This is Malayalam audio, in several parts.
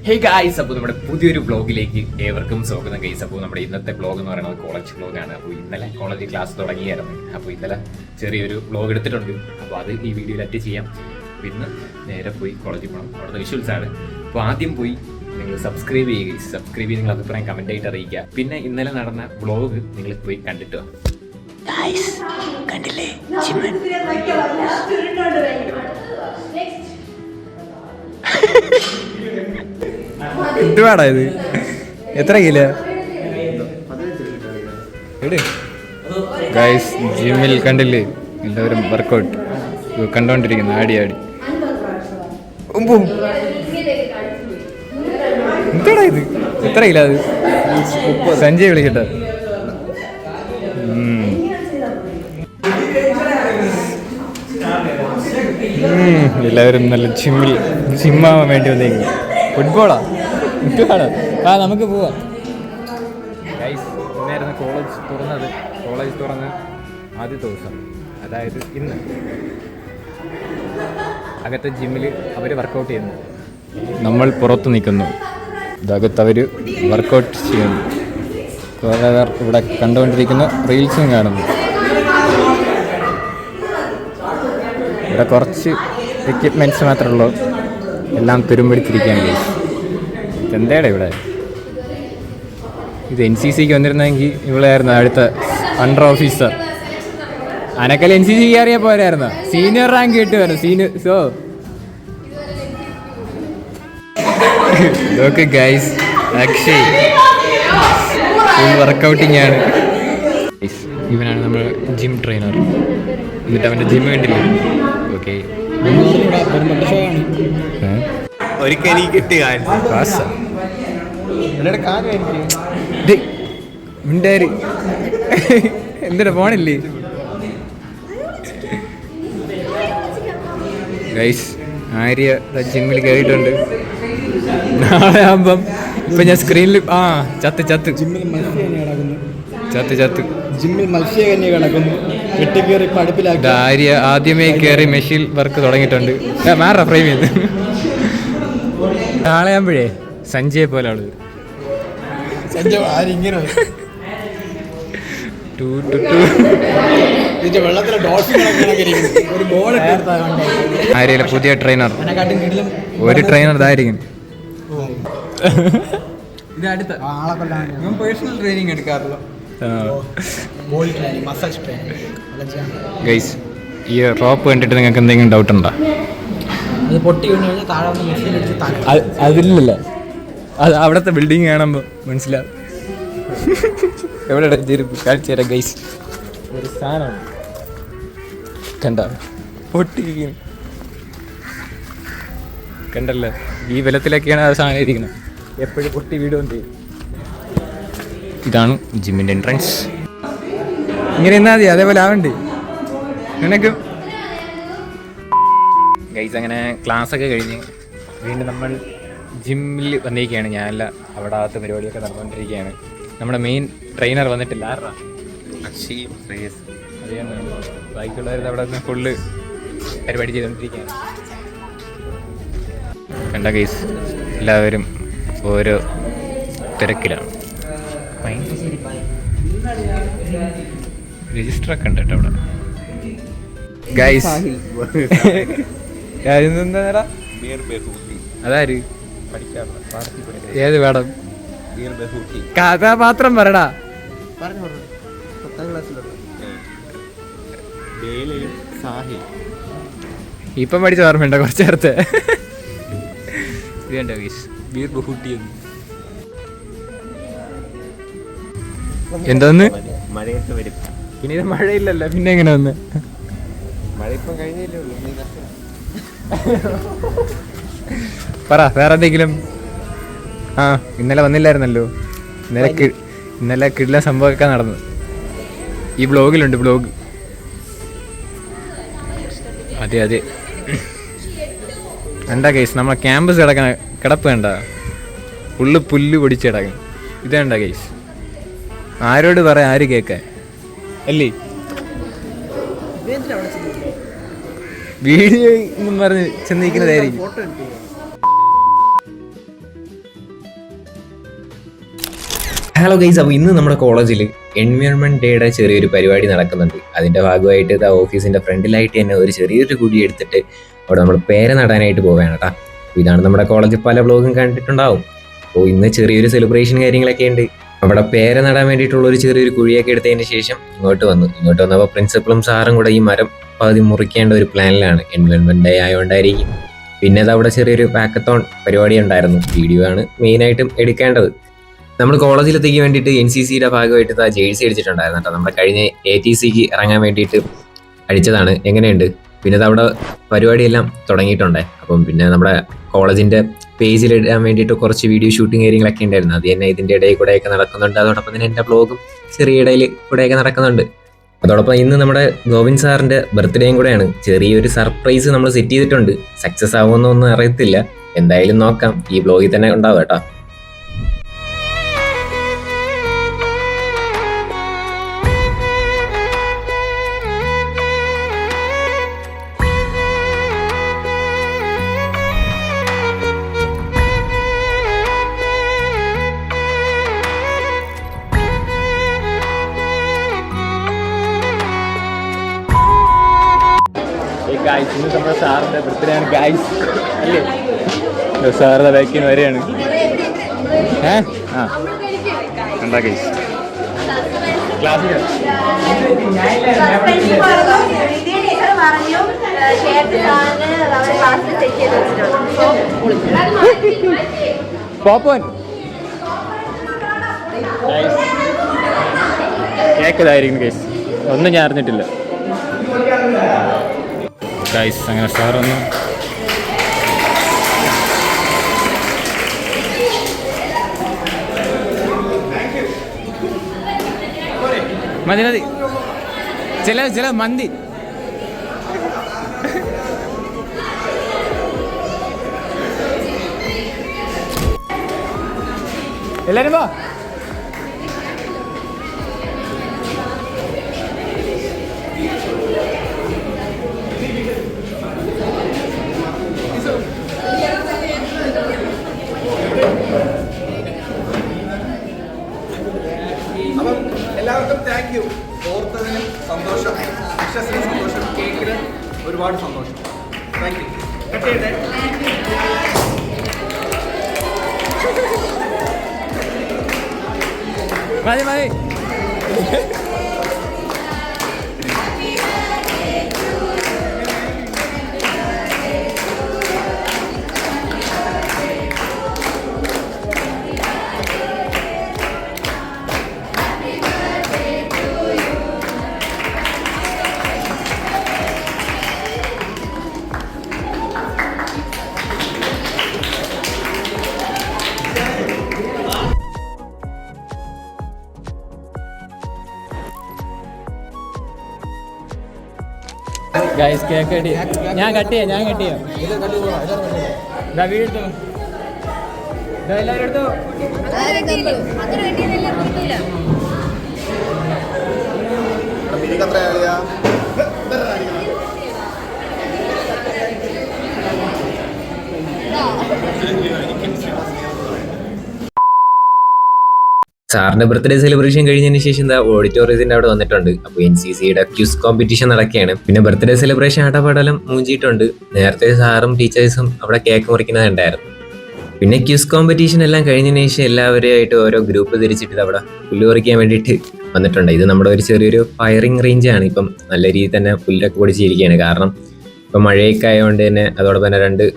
ഹേ ഗായ്സ്, അപ്പോൾ നമ്മുടെ പുതിയൊരു വ്ളോഗിലേക്ക് ഏവർക്കും സ്വാഗതം ഗൈസ്. അപ്പോൾ നമ്മുടെ ഇന്നത്തെ വ്ളോഗ് എന്ന് പറയുന്നത് കോളേജ് വ്ളോഗാണ്. അപ്പോൾ ഇന്നലെ കോളേജ് ക്ലാസ് തുടങ്ങിയായിരുന്നു. അപ്പോൾ ഇന്നലെ ചെറിയൊരു വ്ളോഗ് എടുത്തിട്ടുണ്ട്. അപ്പോൾ അത് ഈ വീഡിയോയിൽ അറ്റ് ചെയ്യാം. അപ്പോൾ ഇന്ന് നേരെ പോയി കോളേജിൽ പോകണം. അവിടുത്തെ വിഷ്വൽസാണ്. അപ്പോൾ ആദ്യം പോയി നിങ്ങൾ സബ്സ്ക്രൈബ് ചെയ്യുക. സബ്സ്ക്രൈബ് ചെയ്ത് നിങ്ങൾ അഭിപ്രായം കമൻ്റ് ആയിട്ട് അറിയിക്കുക. പിന്നെ ഇന്നലെ നടന്ന വ്ളോഗ് നിങ്ങൾ പോയി കണ്ടിട്ട് കണ്ടില്ലേ? എന്തുവാടാ ഇത്? എത്ര കിലോ ഗൈസ്? ജിമ്മിൽ കണ്ടില്ലേ എല്ലാവരും വർക്കൗട്ട് കണ്ടോണ്ടിരിക്കുന്നു, ആടി ആടി. എന്താടാ ഇത്? എത്ര കിലോ അത്? സഞ്ജയ് വിളിക്കട്ടെ. എല്ലാവരും നല്ല ജിമ്മാവാൻ വേണ്ടി വന്നേക്കും. ഫുട്ബോളാ? എന്തുവാണ്? നമുക്ക് പോവാം. ഗൈസ്, ഇന്നായിരുന്നു കോളേജ് തുറന്ന് ആദ്യത്തെ ദിവസം, അതായത് ഇന്ന്. അകത്തെ ജിമ്മിൽ അവർ വർക്കൗട്ട് ചെയ്യുന്നു, നമ്മൾ പുറത്ത് നിൽക്കുന്നു. ഇതകത്ത് അവർ വർക്കൗട്ട് ചെയ്യുന്നു. കുറേ പേർ ഇവിടെ കണ്ടുകൊണ്ടിരിക്കുന്ന റീൽസും കാണുന്നു. ഇവിടെ കുറച്ച് എക്യുപ്മെൻറ്റ്സ് മാത്രമേ ഉള്ളൂ, എല്ലാം തുരുമ്പിടിച്ചിരിക്കുകയാണ്. എന്താടാ ഇവിടെ? ഇത് NCCക്ക് വന്നിരുന്നെങ്കിൽ ഇവളായിരുന്നു അടുത്ത അണ്ടർ ഓഫീസർ. അനക്കല്ല NCC കയറിയാൽ പോരായിരുന്നു, സീനിയർ റാങ്ക് കിട്ടുമായിരുന്നു. Okay guys, Akshay full workouting ആണ്. ഇവനാണ് നമ്മുടെ ജിം ട്രെയിനർ. എന്നിട്ട് അവൻ്റെ ജിം കണ്ടില്ലേ? ഓക്കെ, ഒരിക്കൽ കിട്ടിയ എന്തിനാ പോണില്ലേ ഗൈസ്? ആര്യ ജിമ്മിൽ കയറിയിട്ടുണ്ട്. നാളെ ആകുമ്പം ഇപ്പൊ ഞാൻ സ്ക്രീനിൽ ചത്ത് ജിമ്മിൽ മത്സ്യകന്യ കിടക്കുന്നു. ആര്യ ആദ്യമേ കയറി മെഷീൻ വർക്ക് തുടങ്ങിയിട്ടുണ്ട്. മാറാ ഫ്രെയിം ചെയ്ത്. നാളെ ആകുമ്പോഴേ സഞ്ജയെ പോലെ ആള് ആര്യയിലെ പുതിയ ട്രെയിനർ. ഒരു ട്രെയിനർ ഇതായിരിക്കും. പേഴ്സണൽ ട്രെയിനിങ് എടുക്കാറുള്ളൂ. ഗൈസ്, ഈ റോപ്പ് കണ്ടിട്ട് നിങ്ങൾക്ക് എന്തെങ്കിലും ഡൗട്ട് ഉണ്ടോ? അതില്ലല്ലോ, അത് അവിടുത്തെ ബിൽഡിങ് കാണുമ്പോൾ മനസ്സിലാവും. എവിടെ കാണിച്ചു തരാം ഗൈസ്. ഒരു സാധനം കണ്ട പൊട്ടിയിരിക്കുന്നു, കണ്ടല്ലോ? ഈ ബലത്തിലൊക്കെയാണ് ആ സാധനം ഇരിക്കുന്നത്. എപ്പോഴും പൊട്ടി വീടുകയും ചെയ്യും. ഇതാണ് ജിമ്മിൻ്റെ എൻട്രൻസ്. ഇങ്ങനെ എന്നാ മതി, അതേപോലെ ആവണ്ടേ നിനക്കും ഗൈസ്? അങ്ങനെ ക്ലാസ്സൊക്കെ കഴിഞ്ഞ് വീണ്ടും നമ്മൾ ജിമ്മിൽ വന്നിരിക്കുകയാണ്. ഞാനല്ല, അവിടെ അകത്ത് പരിപാടിയൊക്കെ നടന്നുകൊണ്ടിരിക്കുകയാണ്. നമ്മുടെ മെയിൻ ട്രെയിനർ വന്നിട്ടില്ല. ആരാ? അക്ഷയും ശ്രേയസ്. അറിയാൻ ബാക്കിയുള്ളവർ അവിടെ നിന്ന് ഫുള്ള് പരിപാടി ചെയ്തുകൊണ്ടിരിക്കുകയാണ്. കണ്ട ഗൈസ്, എല്ലാവരും ഓരോ തിരക്കിലാണ്. രജിസ്റ്ററൊക്കെ ഉണ്ട് കേട്ടോ അവിടെ. ഗൈസ്, അതാര്? ഏത് വേണം? കഥാപാത്രം പറടാ. ഇപ്പം പഠിച്ച ഓർമ്മയുണ്ടോ കുറച്ച് നേരത്തെ? ഇതേണ്ട ഗൈസ്, ബീർ ബഹൂട്ടി. എന്തോന്ന്? മഴയൊക്കെ വരും. പിന്നെ ഇത് മഴയില്ലല്ലോ, പിന്നെ എങ്ങനെ വന്ന്? മഴ ഇപ്പം കഴിഞ്ഞില്ലേ ഉള്ളൂ. പറ വേറെ എന്തെങ്കിലും. ഇന്നലെ വന്നില്ലായിരുന്നല്ലോ. ഇന്നലെ കിടില സംഭവമൊക്കെ നടന്നു. ഈ ബ്ലോഗിലുണ്ട്, ബ്ലോഗ്. അതെ എന്താ ഗൈസ്, നമ്മളെ ക്യാമ്പസ് കിടപ്പ് കണ്ട? ഫുള്ള് പുല്ല് പൊടിച്ച് കിടക്കും. ഇതേണ്ട ഗൈസ്, ആരോട് പറയാം, ആര് കേൾക്കാൻ അല്ലേ? വീഡിയോ എന്നും പറഞ്ഞ് ചെന്നിരിക്കുന്നതായിരിക്കും. ഹലോ ഗൈസ്, അപ്പോൾ ഇന്ന് നമ്മുടെ കോളേജിൽ എൻവയോൺമെന്റ് ഡേയുടെ ചെറിയൊരു പരിപാടി നടക്കുന്നുണ്ട്. അതിന്റെ ഭാഗമായിട്ട് ഇത് ഓഫീസിന്റെ ഫ്രണ്ടിലായിട്ട് തന്നെ ഒരു ചെറിയൊരു കുഴി എടുത്തിട്ട് അവിടെ നമ്മൾ പേര നടാനായിട്ട് പോവുകയാണ് കേട്ടോ. ഇതാണ് നമ്മുടെ കോളേജിൽ പല വ്ലോഗും കണ്ടിട്ടുണ്ടാവും. അപ്പോൾ ഇന്ന് ചെറിയൊരു സെലിബ്രേഷൻ കാര്യങ്ങളൊക്കെ ഉണ്ട്. അവിടെ പേര നടാൻ വേണ്ടിയിട്ടുള്ള ഒരു ചെറിയൊരു കുഴിയൊക്കെ എടുത്തതിന് ശേഷം ഇങ്ങോട്ട് വന്നപ്പോൾ പ്രിൻസിപ്പളും സാറും കൂടെ ഈ മരം പകുതി മുറിക്കേണ്ട ഒരു പ്ലാനിലാണ്. Environment day ആയതുകൊണ്ടായിരിക്കും. പിന്നെ അത് അവിടെ ചെറിയൊരു പാക്കത്തോൺ പരിപാടി ഉണ്ടായിരുന്നു. വീഡിയോ ആണ് മെയിനായിട്ടും എടുക്കേണ്ടത്. നമ്മൾ കോളേജിലെത്തേക്ക് വേണ്ടിയിട്ട് NCCയുടെ ഭാഗമായിട്ട് ആ ജേഴ്സി അടിച്ചിട്ടുണ്ടായിരുന്നു കേട്ടോ. നമ്മുടെ കഴിഞ്ഞ ATCക്ക് ഇറങ്ങാൻ വേണ്ടിയിട്ട് അടിച്ചതാണ്. എങ്ങനെയുണ്ട്? പിന്നെ അത് അവിടെ പരിപാടിയെല്ലാം തുടങ്ങിയിട്ടുണ്ടേ. അപ്പം പിന്നെ നമ്മുടെ കോളേജിൻ്റെ പേജിലിടാൻ വേണ്ടിയിട്ട് കുറച്ച് വീഡിയോ ഷൂട്ടിങ് കാര്യങ്ങളൊക്കെ ഉണ്ടായിരുന്നു. അത് തന്നെ ഇതിൻ്റെ ഇടയിൽ കൂടെയൊക്കെ നടക്കുന്നുണ്ട്. അതോടൊപ്പം തന്നെ എൻ്റെ ബ്ലോഗും ചെറിയ ഇടയിൽ കൂടെയൊക്കെ നടക്കുന്നുണ്ട്. അതോടൊപ്പം ഇന്ന് നമ്മുടെ ഗോവിന്ദ് സാറിൻ്റെ ബർത്ത്ഡേയും കൂടെയാണ്. ചെറിയൊരു സർപ്രൈസ് നമ്മൾ സെറ്റ് ചെയ്തിട്ടുണ്ട്. സക്സസ് ആവുമെന്നൊന്നും അറിയത്തില്ല. എന്തായാലും നോക്കാം. ഈ ബ്ലോഗിൽ തന്നെ ഉണ്ടാവും കേട്ടോ. ഗായ്സ്, ഇന്ന് നമ്മുടെ സാറിൻ്റെ ബർത്ത്ഡേ ആണ് ഗായ്സ്, അല്ലേ? സാറിൻ്റെ ബാക്കിന് വരെയാണ്. എന്താ ഗൈസ് ക്ലാസ്സിൽ പോപ്പോൻ കേക്ക് ഇതായിരിക്കും ഗൈസ്. ഒന്നും ഞാൻ അറിഞ്ഞിട്ടില്ല ഗൈസ്. അങ്ങനെ സാറൊന്നും മതി മതി ചില മന്തി എല്ലാരും പോ. എല്ലാവർക്കും താങ്ക് യു. ഓർത്തതിനും സന്തോഷം, വിശ്വസിനും സന്തോഷം, കേക്കിന് ഒരുപാട് സന്തോഷം. Thank you. കട്ട് ചെയ്യട്ടെ. മതി മതി. ഗൈസ് കേക്ക് കട്ടി ഞാൻ കട്ട് ചെയ്യാം വീടെടുത്തു. എല്ലാവരും എടുത്തു. സാറിന്റെ ബർത്ത്ഡേ സെലിബ്രേഷൻ കഴിഞ്ഞതിന് ശേഷം എന്താ ഓഡിറ്റോറിയത്തിന്റെ അവിടെ വന്നിട്ടുണ്ട്. അപ്പോൾ NCCയുടെ ക്യൂസ് കോമ്പറ്റീഷൻ നടക്കുകയാണ്. പിന്നെ ബർത്ത്ഡേ സെലിബ്രേഷൻ ആട്ടപ്പാടെല്ലാം മൂഞ്ചിയിട്ടുണ്ട്. നേരത്തെ സാറും ടീച്ചേഴ്സും അവിടെ കേക്ക് മുറിക്കുന്നതുണ്ടായിരുന്നു. പിന്നെ ക്യൂസ് കോമ്പറ്റീഷൻ എല്ലാം കഴിഞ്ഞതിന് ശേഷം എല്ലാവരുമായിട്ട് ഓരോ ഗ്രൂപ്പ് തിരിച്ചിട്ട് അവിടെ പുല്ല് പറിക്കാൻ വേണ്ടിയിട്ട് വന്നിട്ടുണ്ട്. ഇത് നമ്മുടെ ഒരു ചെറിയൊരു ഫയറിംഗ് റേഞ്ചാണ്. ഇപ്പം നല്ല രീതിയിൽ തന്നെ പുല്ലൊക്കെ പൊടിച്ചിരിക്കുകയാണ്. കാരണം ഇപ്പം മഴയൊക്കെ ആയതുകൊണ്ട് തന്നെ, അതോടൊപ്പം തന്നെ 2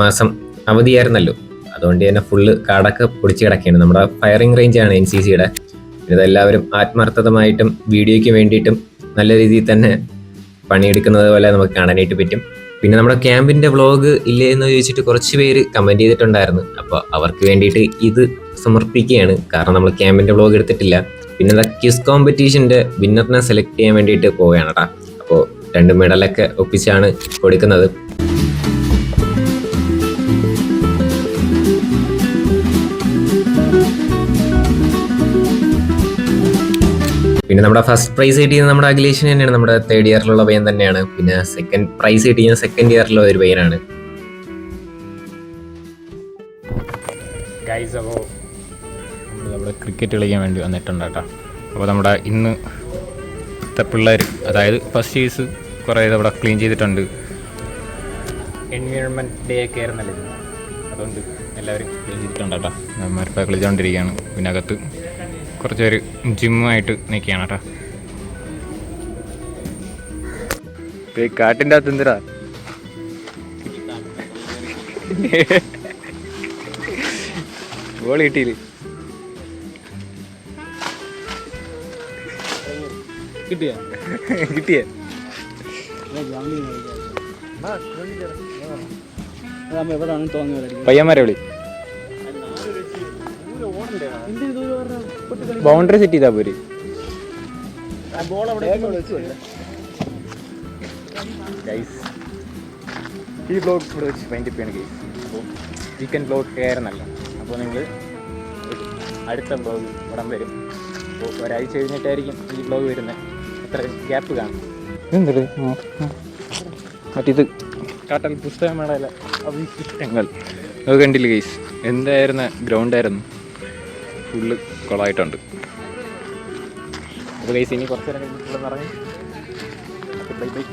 മാസം അവധിയായിരുന്നല്ലോ. അതുകൊണ്ട് തന്നെ ഫുള്ള് കാടൊക്കെ പൊടിച്ച് കിടക്കുകയാണ്. നമ്മുടെ ഫയറിംഗ് റേഞ്ചാണ് NCCയുടെ. ഇതെല്ലാവരും ആത്മാർത്ഥമായിട്ടും വീഡിയോയ്ക്ക് വേണ്ടിയിട്ടും നല്ല രീതിയിൽ തന്നെ പണിയെടുക്കുന്നത് പോലെ നമുക്ക് കാണാനായിട്ട് പറ്റും. പിന്നെ നമ്മുടെ ക്യാമ്പിൻ്റെ വ്ളോഗ് ഇല്ലേ എന്ന് ചോദിച്ചിട്ട് കുറച്ച് പേര് കമൻറ്റ് ചെയ്തിട്ടുണ്ടായിരുന്നു. അപ്പോൾ അവർക്ക് വേണ്ടിയിട്ട് ഇത് സമർപ്പിക്കുകയാണ്. കാരണം നമ്മൾ ക്യാമ്പിൻ്റെ വ്ളോഗ് എടുത്തിട്ടില്ല. പിന്നെ ക്വിസ് കോമ്പറ്റീഷൻ്റെ വിന്നറിനെ സെലക്ട് ചെയ്യാൻ വേണ്ടിയിട്ട് പോവുകയാണ് കേട്ടോ. അപ്പോൾ 2 മെഡലൊക്കെ ഒപ്പിച്ചാണ് കൊടുക്കുന്നത്. പിന്നെ നമ്മുടെ ഫസ്റ്റ് പ്രൈസ് കിട്ടിയത് നമ്മുടെ അഖിലേഷിന് തന്നെയാണ്. നമ്മുടെ 3rd ഇയറിലുള്ള പയ്യൻ തന്നെയാണ്. പിന്നെ സെക്കൻഡ് പ്രൈസ് കിട്ടിയത് 2nd ഇയറിലുള്ള ഒരു പയ്യനാണ്. ഗൈസ്, അപ്പോൾ അവിടെ ക്രിക്കറ്റ് കളിക്കാൻ വേണ്ടി വന്നിട്ടുണ്ട് കേട്ടോ. അപ്പോൾ നമ്മുടെ ഇന്നത്തെ പിള്ളേർ, അതായത് ഫസ്റ്റ് ഇയേഴ്സ് കുറേ അവിടെ ക്ലീൻ ചെയ്തിട്ടുണ്ട്. എൻവയോൺമെൻറ്റ് ഡേ ഒക്കെ ആയിരുന്നല്ലോ, അതുകൊണ്ട് എല്ലാവരും ക്ലീൻ ചെയ്തിട്ടുണ്ട് കേട്ടോ. നമ്മളിപ്പോൾ കളിച്ചുകൊണ്ടിരിക്കുകയാണ്. പിന്നെ അകത്ത് കുറച്ച് പേര് ജിമ്മായിട്ട് നിൽക്കുകയാണ് കേട്ടോ. കാട്ടിൻ്റെ അകത്ത് എന്തിനാ ഗോൾ കിട്ടിയില്ലേ? കിട്ടിയ പയ്യന്മാരെ വിളി. ബൗണ്ടറി സെറ്റ് ചെയ്താ പോര്. ഈ ബ്ലോഗ് ഇവിടെ വെച്ച് വൈൻഡപ്പ് ചെയ്യണം ഗൈസ്. അപ്പോൾ വീക്കെൻഡ് ബ്ലോഗ് ആയിരുന്നല്ലോ. അപ്പോൾ നിങ്ങൾ അടുത്ത ബ്ലോഗ് ഉടൻ വരും. അപ്പോൾ ഒരാഴ്ച കഴിഞ്ഞിട്ടായിരിക്കും ഈ ബ്ലോഗ് വരുന്നത്. എത്ര ഗ്യാപ്പ് കാണും. എന്തൊരു മറ്റേത് കാട്ടൽ പുസ്തകമേളയിലെ അവശിഷ്ടങ്ങൾ അത് കണ്ടില്ല ഗൈസ്. എന്തായിരുന്ന ഗ്രൗണ്ടായിരുന്നു, ഫുള്ള് കുളമായിട്ടുണ്ട്. അപ്പോൾ ഗൈസ് ഇനി കുറച്ച് നേരം കഴിഞ്ഞിട്ടുള്ളതെന്ന് പറഞ്ഞ് ബൈ ബൈ.